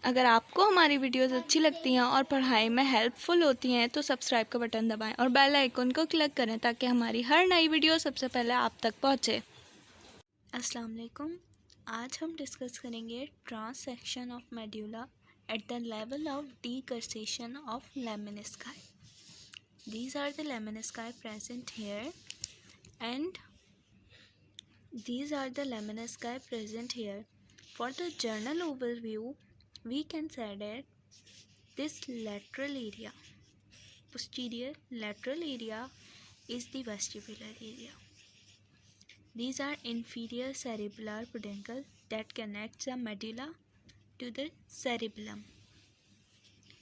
अगर आपको हमारी वीडियोस अच्छी लगती हैं और पढ़ाई में हेल्पफुल होती हैं तो सब्सक्राइब का बटन दबाएं और बेल आइकन को क्लिक करें ताकि हमारी हर नई वीडियो सबसे पहले आप तक पहुंचे। अस्सलाम वालेकुम। आज हम डिस्कस करेंगे transection of medulla at the level of decussation of lemnisci. These are the lemnisci present here and these are the lemnisci present here. For the general overview, we can say that this lateral area, posterior lateral area, is the vestibular area. These are inferior cerebellar peduncle that connects the medulla to the cerebellum.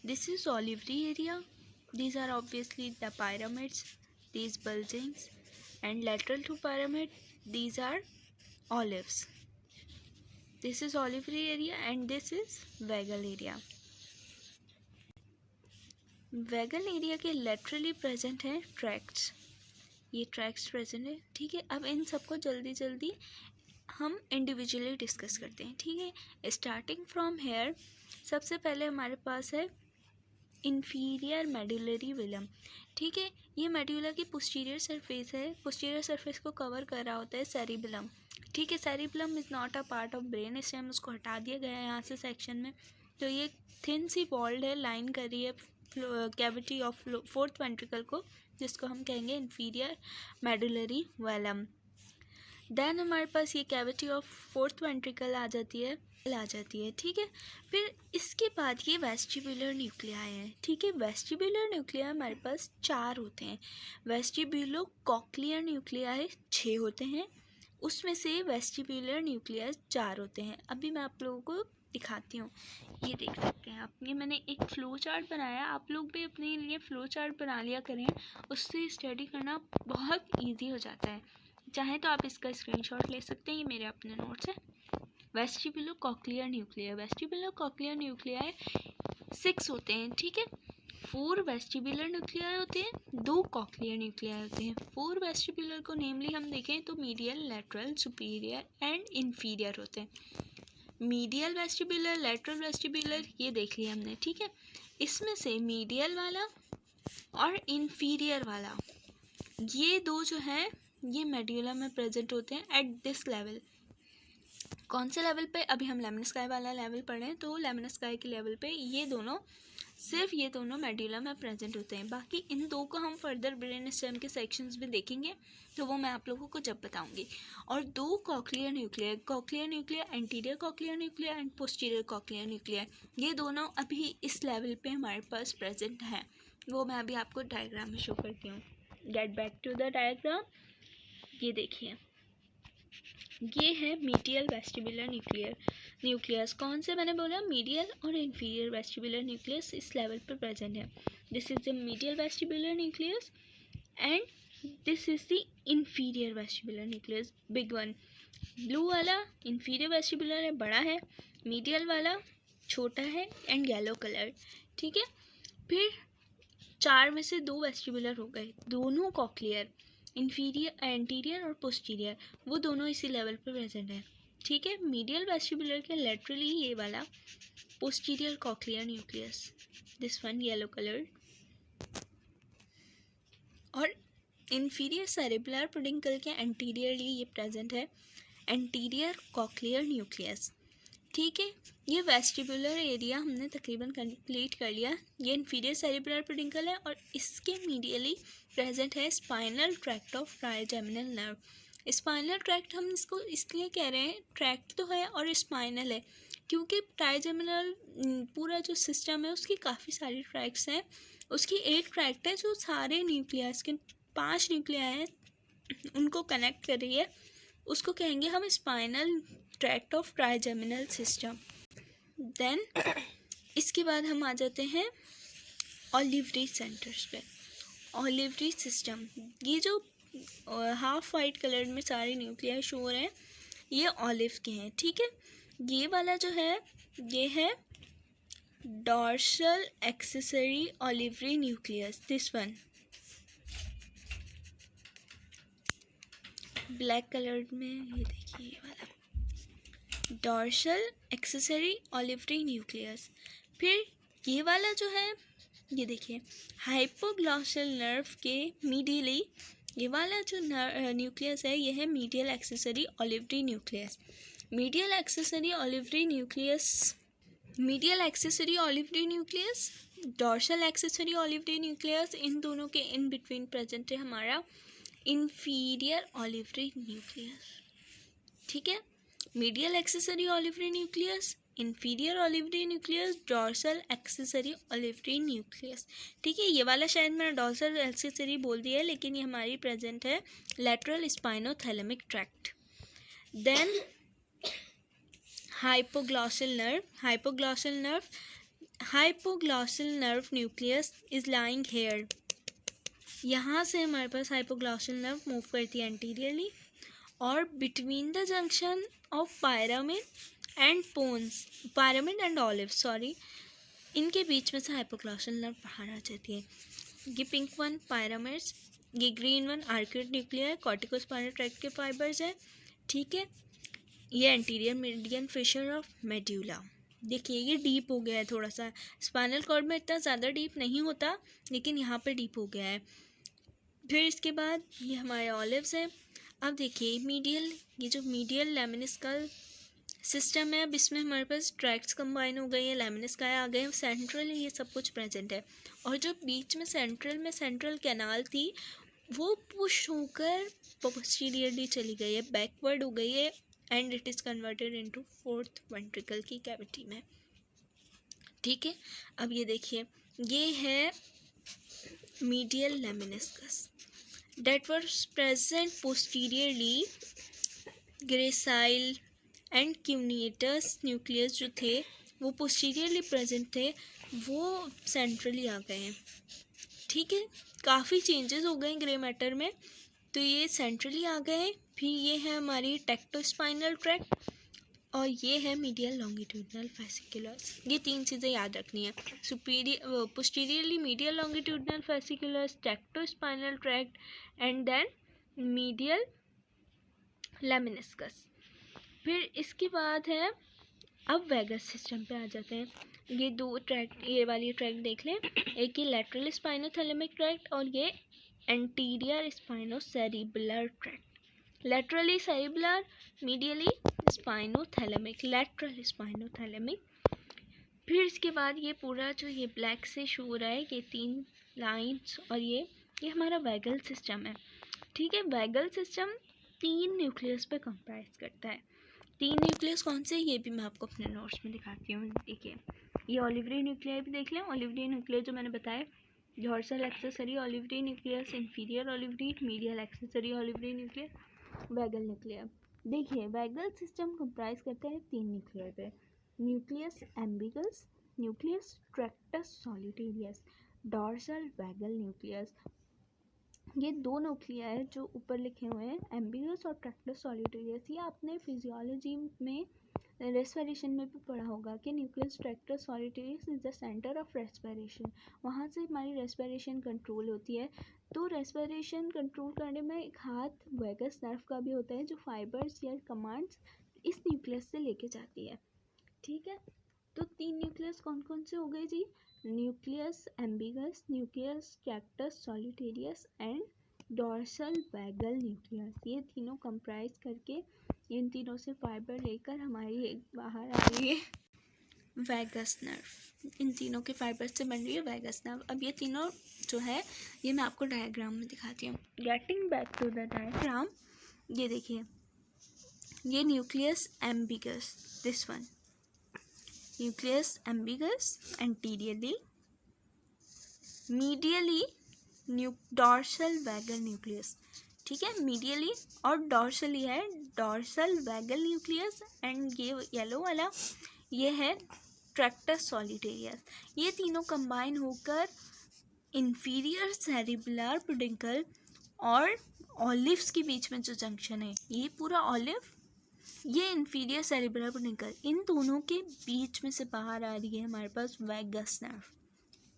This is olivary area. These are obviously the pyramids, these bulgings, and lateral to pyramid, these are olives. This is olivary area and this is vagal area. Vagal area के laterally present हैं tracts, ये tracts present है। ठीक है, अब इन सबको जल्दी जल्दी हम इंडिविजुअली डिस्कस करते हैं। ठीक है, स्टार्टिंग फ्रॉम हेयर, सबसे पहले हमारे पास है इंफीरियर मेडुलरी विलम। ठीक है, ये मेडुला की पोस्टीरियर सरफेस है, पोस्टीरियर सरफेस को कवर कर रहा होता है सेरिबेलम। ठीक है, cerebellum is not a part of brain, इससे हम उसको हटा दिया गया है यहाँ से सेक्शन में। तो ये थिन सी वॉल्ड है, लाइन कर रही है कैविटी ऑफ फोर्थ वेंट्रिकल को, जिसको हम कहेंगे इंफीरियर मेडुलरी वेलम। देन हमारे पास ये कैविटी ऑफ फोर्थ वेंट्रिकल आ जाती है। ठीक है, फिर इसके बाद ये वेस्टिबुलर न्यूक्लियाई है। ठीक है, वेस्टिबुलर न्यूक्लियाई हमारे पास 4 होते हैं। वेस्टिबुलो कॉक्लियर न्यूक्लियाई 6 होते हैं, उसमें से वेस्टिबुलर न्यूक्लियाई 4 होते हैं। अभी मैं आप लोगों को दिखाती हूँ, ये देख सकते हैं आप, ये मैंने एक फ़्लो चार्ट बनाया। आप लोग भी अपने लिए फ़्लो चार्ट बना लिया करें, उससे स्टडी करना बहुत ईजी हो जाता है। चाहे तो आप इसका स्क्रीनशॉट ले सकते हैं, ये मेरे अपने नोट्स हैं। वेस्टिबुलो कॉक्लियर न्यूक्लियाई, वेस्टिबुलो कॉक्लियर न्यूक्लियाई 6 होते हैं। ठीक है, 4 वेस्टिबुलर न्यूक्लियाई होते हैं, 2 कॉक्लियर न्यूक्लियाई होते हैं। 4 वेस्टिबुलर को नेमली हम देखें तो medial, lateral, superior and inferior होते हैं। मीडियल वेस्टिबुलर, लेटरल वेस्टिबुलर, ये देख लिया हमने। ठीक है, इसमें से मीडियल वाला और इन्फीरियर वाला, ये 2 जो हैं ये मेड्यूला में प्रेजेंट होते हैं एट दिस लेवल। कौन से लेवल पे? अभी हम लेमिनिस्काई वाला लेवल पढ़ रहे हैं, तो लेमिनिस्काई के लेवल पे ये दोनों मेड्यूला में प्रेजेंट होते हैं। बाकी इन 2 को हम फर्दर ब्रेन स्टेम के सेक्शंस में देखेंगे, तो वो मैं आप लोगों को जब बताऊंगी। और 2 cochlear nuclear, anterior cochlear nuclear and posterior cochlear nuclear, ये दोनों अभी इस लेवल पे हमारे पास प्रेजेंट हैं। वो मैं अभी आपको डायग्राम में शो करती हूँ। Get back to the diagram. ये देखिए, ये है मीडियल वेस्टिबुलर न्यूक्लियस। कौन से मैंने बोला? मीडियल और इन्फीरियर वेस्टिबुलर न्यूक्लियस इस लेवल पर प्रेजेंट है। This is the medial vestibular nucleus and this is the inferior vestibular nucleus, big one. Blue वाला इन्फीरियर वेस्टिबुलर है, बड़ा है। मीडियल वाला छोटा है एंड येलो कलर। ठीक है, फिर 4 में से 2 वेस्टिबुलर हो गए, दोनों कॉक्लियर, इंफीरियर, एंटीरियर और पोस्टीरियर, वो दोनों इसी लेवल पर प्रेजेंट है। ठीक है, मीडियल वेस्टिबुलर के लेटरली ये वाला posterior cochlear nucleus, this one yellow colour, और इंफीरियर सेरेब्रल पेडिकल के एंटीरियरली ये प्रेजेंट है एंटीरियर कॉक्लियर न्यूक्लियस। ठीक है, ये वेस्टिबुलर एरिया हमने तकरीबन कंप्लीट कर लिया। ये इंफीरियर सेरेब्रल पेडिकल है और इसके मीडियली प्रेजेंट है spinal tract of trigeminal nerve. Spinal tract हम इसको इसलिए कह रहे हैं, ट्रैक्ट तो है और स्पाइनल है, क्योंकि ट्राइजेमिनल पूरा जो सिस्टम है उसकी काफ़ी सारी ट्रैक्ट्स हैं। उसकी एक ट्रैक्ट है जो सारे न्यूक्लियस के 5 न्यूक्लियाई हैं उनको कनेक्ट कर रही है, उसको कहेंगे हम spinal tract of trigeminal system. Then इसके बाद हम आ जाते हैं ऑलिवरी सेंटर्स पे। ऑलिवरी सिस्टम, ये जो हाफ वाइट कलर में सारे न्यूक्लियाई शो हो रहे हैं ये ऑलिव के हैं। ठीक है, ये वाला जो है ये है dorsal accessory olivary nucleus, this one black colour में, ये देखिए ये वाला डॉर्सल एक्सेसरी ऑलिवरी न्यूक्लियस। फिर ये वाला जो है, ये देखिए हाइपोग्लॉसल नर्व के मीडियली, ये वाला जो न्यूक्लियस है ये है medial accessory olivary nucleus. Medial accessory olivary nucleus, medial accessory olivary nucleus, dorsal accessory olivary nucleus, इन दोनों के इन बिटवीन प्रेजेंट है हमारा इंफीरियर ऑलिवरी न्यूक्लियस। ठीक है, medial accessory olivary nucleus, inferior olivary nucleus, dorsal accessory olivary nucleus. ठीक है, ये वाला शायद मैंने डॉर्सल एक्सेसरी बोल दिया है, लेकिन ये हमारी प्रेजेंट है lateral spinothalamic tract. Then hypoglossal nerve, hypoglossal nerve nucleus is lying here. यहाँ से हमारे पास हाइपोग्लॉसल नर्व मूव करती है एंटीरियरली, और between the junction of pyramid and pons, pyramid and olive sorry, इनके बीच में से हाइपोग्लॉसल नर्व बाहर आ जाती है। ये पिंक वन पायरामिड्स, ये green one arcuate nuclear corticospinal tract के फाइबर्स है। ठीक है, ये anterior median fissure of medulla. देखिए ये डीप हो गया है थोड़ा सा, स्पाइनल कॉर्ड में इतना ज़्यादा डीप नहीं होता, लेकिन यहाँ पे डीप हो गया है। फिर इसके बाद ये हमारे ऑलिव्स हैं। अब देखिए मीडियल, ये जो मीडियल लेमिनिस्कल सिस्टम है, अब इसमें हमारे पास ट्रैक्ट्स कंबाइन हो गई है, लेमिनिस्काई आ गए, सेंट्रल ये सब कुछ प्रेजेंट है। और जो बीच में सेंट्रल कैनाल थी वो पुश होकर पोस्टीरियरली चली गई है, बैकवर्ड हो गई है, and it is converted into fourth ventricle की कैविटी में। ठीक है, अब ये देखिए ये है medial lemniscus that was present posteriorly, gracile and cuneatus nucleus जो थे वो पोस्टीरियरली प्रेजेंट थे, वो सेंट्रली आ गए हैं। ठीक है, काफ़ी चेंजेस हो गए ग्रे मैटर में, तो ये सेंट्रली आ गए। फिर ये है हमारी टेक्टोस्पाइनल ट्रैक्ट, और ये है मीडियल लॉन्गिट्यूडनल फैसिकुलर्स। ये तीन चीज़ें याद रखनी है, posteriorly medial longitudinal fasciculus, tectospinal tract, and then medial lemniscus. फिर इसके बाद है, अब वैगस सिस्टम पे आ जाते हैं। ये दो ट्रैक्ट, ये वाली ट्रैक्ट देख लें, एक ये लैटरल स्पाइनोथैलेमिक ट्रैक्ट और ये anterior spinocerebellar tract. Laterally cerebellar, medially spinothalamic, lateral spinothalamic. फिर इसके बाद ये पूरा जो ये ब्लैक से शो हो रहा है, ये तीन लाइंस, और ये हमारा वैगल सिस्टम है। ठीक है, वैगल सिस्टम तीन न्यूक्लियस पे कंप्राइज करता है। तीन न्यूक्लियस कौन से, ये भी मैं आपको अपने नोट्स में दिखाती हूँ। देखिए ये ऑलिवरी न्यूक्लियर भी देख लें, ऑलिवरी न्यूक्लियर जो मैंने बताया, dorsal accessory olivary nucleus, inferior olivary, medial accessory olivary nuclear, vagal nuclear. देखिए वैगल सिस्टम कंप्राइज करता है तीन न्यूक्लियर पे, nucleus ambiguus, nucleus tractus solitarius, dorsal vagal nucleus. ये दो न्यूक्लिया है जो ऊपर लिखे हुए हैं, एम्बिगस और ट्रैक्टस सॉलिटेरियस। ये आपने फिजियोलॉजी में रेस्पिरेशन में भी पढ़ा होगा कि nucleus tractus solitarius is the centre of respiration, वहाँ से हमारी रेस्पिरेशन कंट्रोल होती है। तो रेस्पिरेशन कंट्रोल करने में एक हाथ वैगस नर्व का भी होता है, जो फाइबर्स या कमांड्स इस न्यूक्लियस से लेके जाती है। ठीक है, तो तीन न्यूक्लियस कौन कौन से हो गए जी, nucleus ambiguus, nucleus tractus solitarius and dorsal vagal nucleus. ये तीनों कंप्राइज करके इन तीनों से फाइबर लेकर हमारी एक बाहर आ रही है वैगस नर्व। इन तीनों के फाइबर से बन रही है वैगस नर्व। अब ये तीनों जो है ये मैं आपको डायग्राम में दिखाती हूँ। Getting back to the diagram, ये देखिए ये nucleus ambiguus, this one nucleus ambiguus anteriorly, medially dorsal vagal nucleus. ठीक है, मीडियली और डॉर्सली है डॉर्सल वैगल न्यूक्लियस, एंड ये येलो वाला ये है ट्रैक्टस सॉलिटेरियस। ये तीनों कंबाइन होकर इंफीरियर सेरिबुलर पेडिकल और ऑलिव्स के बीच में जो जंक्शन है, ये पूरा ऑलिव, ये इंफीरियर सेरिबुलर पेडिकल, इन दोनों के बीच में से बाहर आ रही है हमारे पास vagus nerve,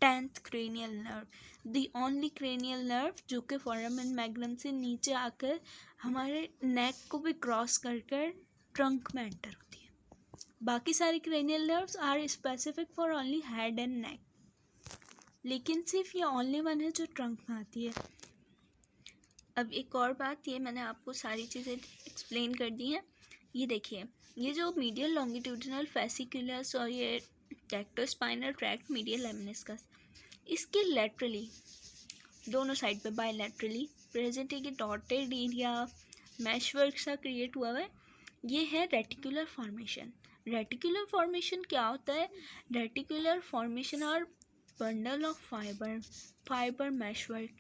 10th cranial nerve, the only cranial nerve जो कि फोरामेन मैग्नम से नीचे आकर हमारे नेक को भी क्रॉस कर ट्रंक में एंटर होती है। बाकी सारे cranial nerves are specific for only head and neck, लेकिन सिर्फ ये ओनली वन है जो ट्रंक में आती है। अब एक और बात, ये मैंने आपको सारी चीज़ें एक्सप्लेन कर दी हैं। ये देखिए, ये जो मीडियल लॉन्गिट्यूडिनल फेसिकुलस और ये टेक्टोस्पाइनल ट्रैक्ट मीडियल लेमिनिस्कस, इसके लेटरली दोनों साइड पे बायलैटरली प्रेजेंट है कि डॉटेड एरिया मैश वर्क सा क्रिएट हुआ है। ये है रेटिकुलर फॉर्मेशन। रेटिकुलर फॉर्मेशन क्या होता है? रेटिकुलर फॉर्मेशन और bundle of fibre meshwork,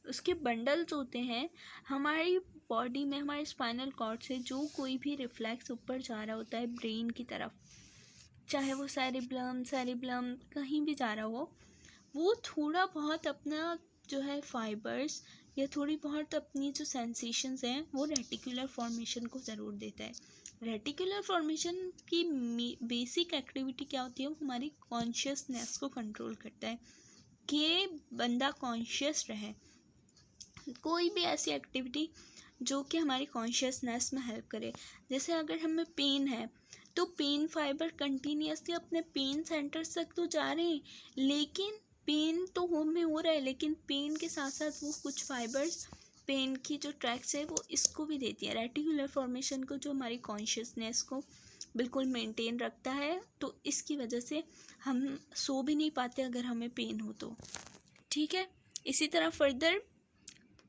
उसके बंडल्स होते हैं। हमारी बॉडी में हमारे स्पाइनल कॉर्ड से जो कोई भी रिफ्लेक्स ऊपर जा रहा होता है ब्रेन की तरफ, चाहे वो सेरिब्लम कहीं भी जा रहा हो, वो थोड़ा बहुत अपना जो है फाइबर्स या थोड़ी बहुत अपनी जो सेंसेशंस हैं वो रेटिकुलर फॉर्मेशन को ज़रूर देता है। रेटिकुलर फॉर्मेशन की बेसिक एक्टिविटी क्या होती है? वो हमारी कॉन्शियसनेस को कंट्रोल करता है कि बंदा कॉन्शियस रहे। कोई भी ऐसी एक्टिविटी जो कि हमारी कॉन्शियसनेस में हेल्प करे। जैसे अगर हमें पेन है तो पेन फाइबर कंटिन्यूसली अपने पेन सेंटर्स तक तो जा रहे हैं, लेकिन पेन तो हमें हो रहा है, लेकिन पेन के साथ साथ वो कुछ फाइबर्स पेन की जो ट्रैक्स है वो इसको भी देती है, रेटिकुलर फॉर्मेशन को, जो हमारी कॉन्शियसनेस को बिल्कुल मेंटेन रखता है। तो इसकी वजह से हम सो भी नहीं पाते अगर हमें पेन हो तो। ठीक है, इसी तरह further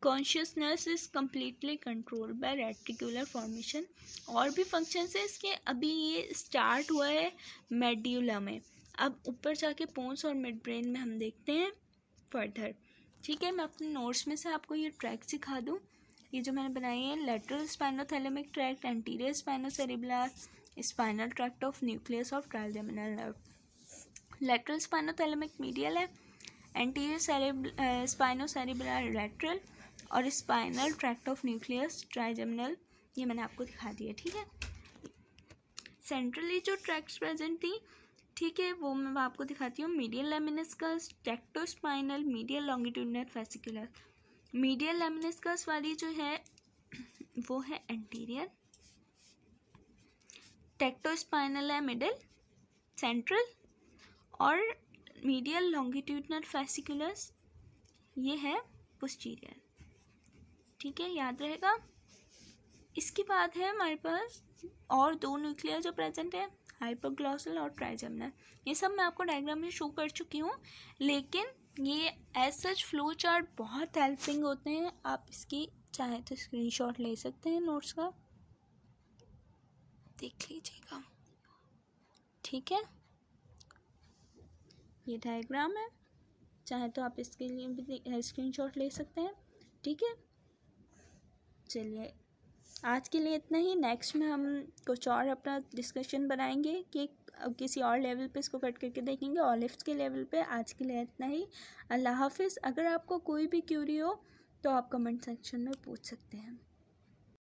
consciousness is completely controlled by reticular formation. और भी फंक्शंस है इसके। अभी ये स्टार्ट हुआ है मेड्यूला में, अब ऊपर जाके पोन्स और मिड ब्रेन में हम देखते हैं फर्दर। ठीक है, मैं अपने नोट्स में से आपको ये ट्रैक सिखा दूँ। ये जो मैंने बनाई है, lateral spinothalamic tract, anterior spinocerebellar, spinal tract of nucleus of trigeminal nerve. Lateral spinothalamic medial है, एंटीरियर स्पाइनोसेरिबुलर लेटरल, और spinal tract of nucleus trigeminal, ये मैंने आपको दिखा दिया। ठीक है, सेंट्रली जो ट्रैक्ट्स प्रेजेंट थी, ठीक है, वो मैं आपको दिखाती हूँ। Medial lemniscus, tectospinal, medial longitudinal fascicular. Medial lemniscus वाली जो है वो है एंटीरियर, टेक्टोस्पाइनल है मिडिल, सेंट्रल, और मीडियल लॉन्गिट्यूडिनल फेसिकुलस ये है पोस्टीरियर। ठीक है, याद रहेगा। इसके बाद है हमारे पास और दो न्यूक्लियर जो प्रेजेंट है, हाइपोग्लॉसल और ट्राइजेमिनल। ये सब मैं आपको डायग्राम में शो कर चुकी हूँ, लेकिन ये एज सच फ्लो चार्ट बहुत हेल्पिंग होते हैं। आप इसकी चाहे तो स्क्रीनशॉट ले सकते हैं नोट्स का, देख लीजिएगा। ठीक है, ये डायग्राम है, चाहे तो आप इसके लिए भी स्क्रीनशॉट ले सकते हैं। ठीक है, चलिए आज के लिए इतना ही। नेक्स्ट में हम कुछ और अपना डिस्कशन बनाएंगे कि अब किसी और लेवल पे इसको कट करके देखेंगे, ऑलिव्स के लेवल पे। आज के लिए इतना ही, अल्लाह हाफिज़। अगर आपको कोई भी क्यूरी हो तो आप कमेंट सेक्शन में पूछ सकते हैं।